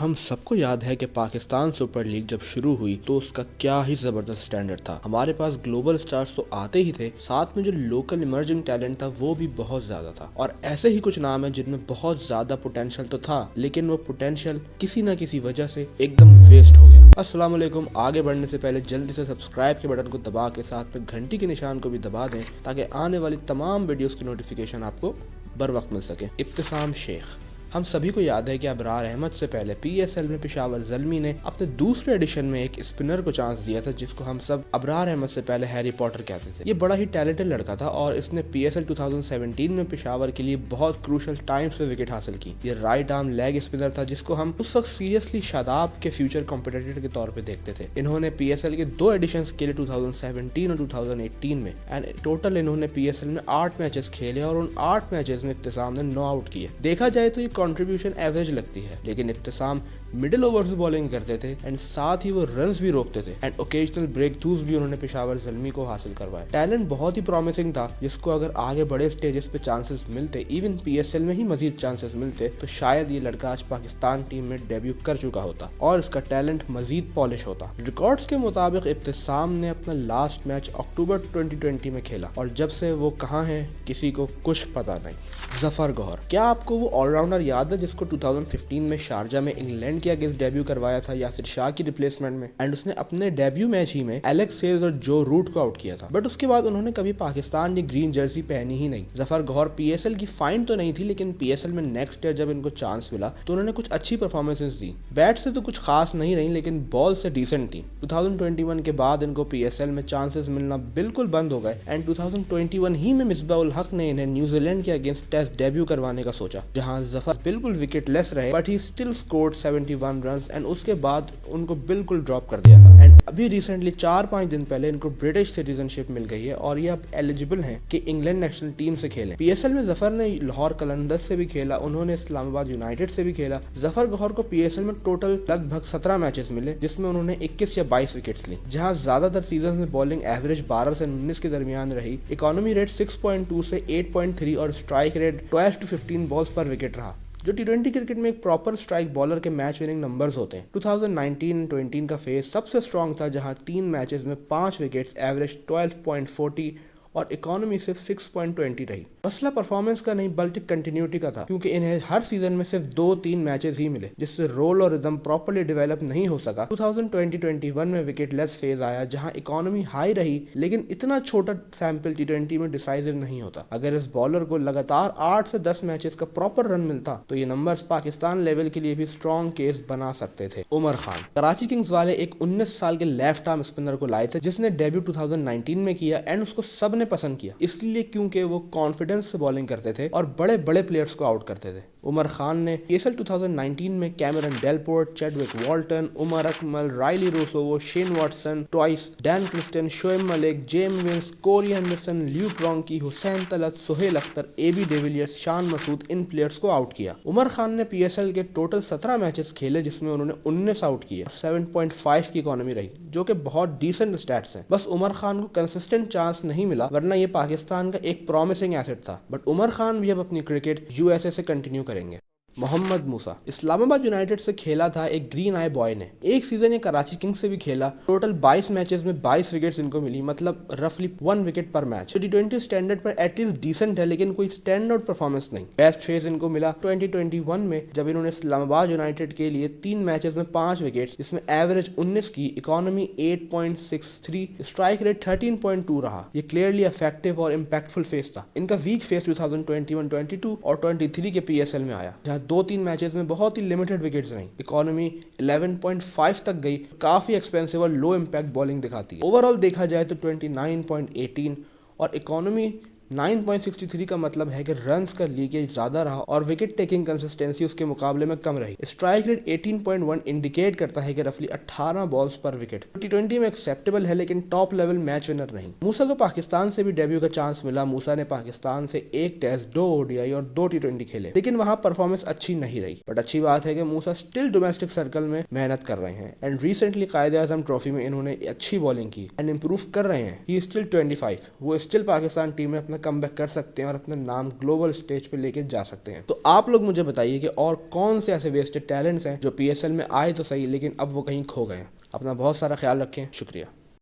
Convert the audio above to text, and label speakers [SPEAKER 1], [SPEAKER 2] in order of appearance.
[SPEAKER 1] ہم سب کو یاد ہے کہ پاکستان سپر لیگ جب شروع ہوئی تو اس کا کیا ہی زبردست سٹینڈرڈ تھا. ہمارے پاس گلوبل سٹارز تو آتے ہی تھے, ساتھ میں جو لوکل ایمرجنگ ٹیلنٹ تھا وہ بھی بہت زیادہ تھا. اور ایسے ہی کچھ نام ہیں جن میں بہت زیادہ پوٹینشیل تو تھا, لیکن وہ پوٹینشیل کسی نہ کسی وجہ سے ایک دم ویسٹ ہو گیا. السلام علیکم. آگے بڑھنے سے پہلے جلدی سے سبسکرائب کے بٹن کو دبا کے ساتھ میں گھنٹی کے نشان کو بھی دبا دیں تاکہ آنے والی تمام ویڈیوز کی نوٹیفیکیشن آپ کو بر وقت مل سکے. ابتسام شیخ. ہم سبھی کو یاد ہے کہ ابرار احمد سے پہلے پی ایس ایل میں پشاور زلمی نے اپنے دوسرے ایڈیشن میں ایک اسپنر کو چانس دیا تھا جس کو ہم سب ابرار احمد سے پہلے ہیری پوٹر کہتے تھے. یہ بڑا ہی ٹیلنٹڈ لڑکا تھا اور اس نے پی ایس ایل 2017 میں پشاور کے لیے بہت کروشل ٹائمز پہ وکٹ حاصل کی. یہ رائٹ آرم لیگ اسپنر تھا جس کو ہم اس وقت سیریسلی شاداب کے فیوچر کمپٹیٹر کے طور پہ دیکھتے تھے. انہوں نے پی ایس ایل کے 2 ایڈیشنز کھیلے 2017 اور 2018 میں, اینڈ ٹوٹل انہوں نے پی ایس ایل میں 8 میچز کھیلے اور ان 8 میچز میں ابتسام نے 9 آؤٹ کیے. دیکھا جائے تو یہ کنٹریبیوشن ایوریج لگتی ہے, لیکن ابتسام مڈل اوورز بالنگ کرتے تھے اینڈ ساتھ ہی وہ رنز بھی روکتے تھے اینڈ اوکیجنل بریک تھروز بھی انہوں نے پشاور زلمی کو حاصل کروائے. ٹیلنٹ بہت ہی پرومسنگ تھا جس کو اگر آگے بڑے سٹیجز پہ چانسز ملتے, ایون پی ایس ایل میں ہی مزید چانسز ملتے, تو شاید یہ لڑکا آج پاکستان ٹیم میں ڈیبیو کر چکا ہوتا اور اس کا ٹیلنٹ مزید پالش ہوتا. ریکارڈز کے مطابق ابتسام نے اپنا لاسٹ میچ اکتوبر 2020 میں کھیلا اور جب سے وہ کہاں ہے کسی کو کچھ پتا نہیں. ظفر گوہر. کیا آپ کو وہ آل راؤنڈر یاد ہے جس کو 2015 میں شارجہ میں انگلینڈ کے اگینسٹ ڈیبیو کروایا تھا یاسر شاہ کی ریپلیسمنٹ میں, اینڈ اس نے اپنے ڈیبیو میچ ہی میں ایلیکس سیلز اور جو روٹ کو آؤٹ کیا تھا, بٹ اس کے بعد انہوں نے کبھی پاکستان کی گرین جرسی پہنی ہی نہیں. ظفر گوہر پی ایس ایل کی فائن تو نہیں تھی, لیکن پی ایس ایل میں نیکسٹ ایئر جب ان کو چانس ملا تو انہوں نے کچھ اچھی پرفارمنسز دی. بیٹ سے تو کچھ خاص نہیں رہی لیکن بال سے ڈیسنٹ تھی. 2021 کے بعد ان کو پی ایس ایل میں چانسز ملنا بالکل بند ہو گئے اینڈ 2021 ہی میں مصباح الحق نے انہیں نیوزی لینڈ کے اگینسٹ ٹیسٹ ڈیبیو کروانے کا سوچا, جہاں ظفر بالکل وکٹ لیس رہے but he still scored 71 runs and اس کے بعد ان کو بالکل ڈراپ کر دیا تھا. اینڈ ابھی ریسنٹلی 4-5 دن پہلے ان کو برٹش سٹیزن شپ مل گئی ہے اور یہ اب ایلیجیبل ہیں کہ انگلینڈ نیشنل ٹیم سے کھیلیں. پی ایس ایل میں ظفر نے لاہور قلندرز سے بھی کھیلا, انہوں نے اسلام آباد یونائٹیڈ سے بھی کھیلا. ظفر گوہر کو پی ایس ایل میں ٹوٹل لگ بھگ 17 میچز ملے جس میں انہوں نے 21 یا 22 وکٹس لی, جہاں زیادہ تر سیزن میں بالنگ ایوریج 12 سے 19 کے درمیان رہی. اکانومی ریٹ 6.2 سے 8.3 اور strike rate 12 to 15 balls per wicket رہا, جو T20 کرکٹ میں ایک پراپر اسٹرائک بالر کے میچ وننگ نمبرز ہوتے ہیں. 2019-20 کا فیز سب سے اسٹرانگ تھا جہاں 3 میچز میں 5 وکٹس, ایوریج 12.40 اور اکانومی صرف 6.20 رہی. مسئلہ پرفارمنس کا نہیں بلکہ کنٹینیوٹی کا تھا, کیونکہ انہیں ہر سیزن میں صرف 2-3 میچز ہی ملے جس سے رول اور ریدم پراپرلی ڈیولپ نہیں ہو سکا. 2020-21 میں وکٹ لیس فیز آیا جہاں اکانومی ہائی رہی, لیکن اتنا چھوٹا سیمپل T20 میں ڈیسائزو نہیں ہوتا. اگر اس بالر کو لگاتار 8 سے 10 میچز کا پراپر رن ملتا تو یہ نمبرز پاکستان لیول کے لیے بھی اسٹرانگ کیس بنا سکتے تھے. عمر خان. کراچی کنگز والے ایک 19 سال کے لیفٹ آرم اسپنر کو لائے تھے جس نے ڈیبیو 2019 میں کیا اینڈ اس کو سب نے پسند کیا, اس لیے کیونکہ وہ کانفیڈنس سے بالنگ کرتے تھے اور بڑے بڑے پلیئرز کو آؤٹ کرتے تھے. عمر خان نے پی ایس ایل 2019 میں Cameron Delport, Chadwick Walton, Umar Akmal, Rilee Rossouw, Shane Watson twice, Dean Kirsten, Shoaib Malik, James Vince, Corey Henderson, Luke Ronchi, Hussain Talat, Sohail Akhtar, A B de Villiers, Shan Masood, in players کو آؤٹ کیا. عمر خان نے پی ایس ایل کے total 17 matches کھیلے جس میں انہوں نے 19 آؤٹ کیے, 7.5 کی اکانومی رہی, جو کہ بہت ڈیسنٹ اسٹیٹس ہیں. بس عمر خان کو کنسسٹنٹ چانس نہیں ملا, ورنہ یہ پاکستان کا ایک پرومسنگ ایسٹ تھا, بٹ عمر خان بھی اب اپنی کرکٹ یو ایس اے سے کنٹینیو کریں گے. محمد موسیٰ. اسلام آباد یونائٹیڈ سے کھیلا تھا ایک گرین آئی بوائے نے. ایک سیزن یہ کراچی کنگز سے بھی کھیلا. ٹوٹل 22 میچز میں 22 وکٹس ان کو ملی, مطلب رفلی 1 وکٹ پر میچ. T20 اسٹینڈرڈ پر ایٹ لیسٹ ڈیسنٹ ہے, لیکن کوئی اسٹینڈ آؤٹ پرفارمنس نہیں. بیسٹ فیز ان کو ملا 2021 میں جب انہوں نے اسلام آباد یونائٹیڈ کے لیے 3 میچز میں 5 وکٹس, جس میں ایوریج 19 کی, اکانومی 8.63, اسٹرائک ریٹ 13.2 رہا. یہ کلیئرلی افیکٹو اور امپیکٹفل فیز تھا. ان کا ویک فیز 2021-22 اور 23 کے پی ایس ایل میں آیا, جہاں 2-3 میچز میں بہت ہی لمیٹڈ وکٹس رہیں. اکانومی 11.5 تک گئی, کافی ایکسپینسو اور لو امپیکٹ بالنگ دکھاتی ہے. اوور آل دیکھا جائے تو 29.18 اور اکانومی 9.63 کا مطلب ہے کہ رنز کا لیکیج زیادہ رہا اور وکٹ ٹیکنگ کنسسٹنسی اس کے مقابلے میں کم رہی. اسٹرائک ریٹ 18.1 انڈیکیٹ کرتا ہے کہ رفلی 18 بالز پر وکٹ T20 میں ایکسیپٹیبل ہے, لیکن ٹاپ لیول میچ ونر نہیں. موسیٰ کو پاکستان سے بھی ڈیبیو کا چانس ملا. موسیٰ نے پاکستان سے 1 ٹیسٹ, 2 ODI اور 2 T20 کھیلے, لیکن وہاں پرفارمنس اچھی نہیں رہی. بٹ اچھی بات ہے کہ موسیٰ اسٹل ڈومیسٹک سرکل میں محنت کر رہے ہیں and recently Quaid Azam trophy میں انہوں نے اچھی بالنگ کی اینڈ امپروو کر رہے ہیں. ہی اسٹل 25, وہ اسٹل پاکستان ٹیم میں اپنا کم بیک کر سکتے ہیں اور اپنا نام گلوبل اسٹیج پہ لے کے جا سکتے ہیں. تو آپ لوگ مجھے بتائیے کہ اور کون سے ایسے ویسٹڈ ٹیلنٹس ہیں جو پی ایس ایل میں آئے تو صحیح لیکن اب وہ کہیں کھو گئے ہیں. اپنا بہت سارا خیال رکھیں. شکریہ.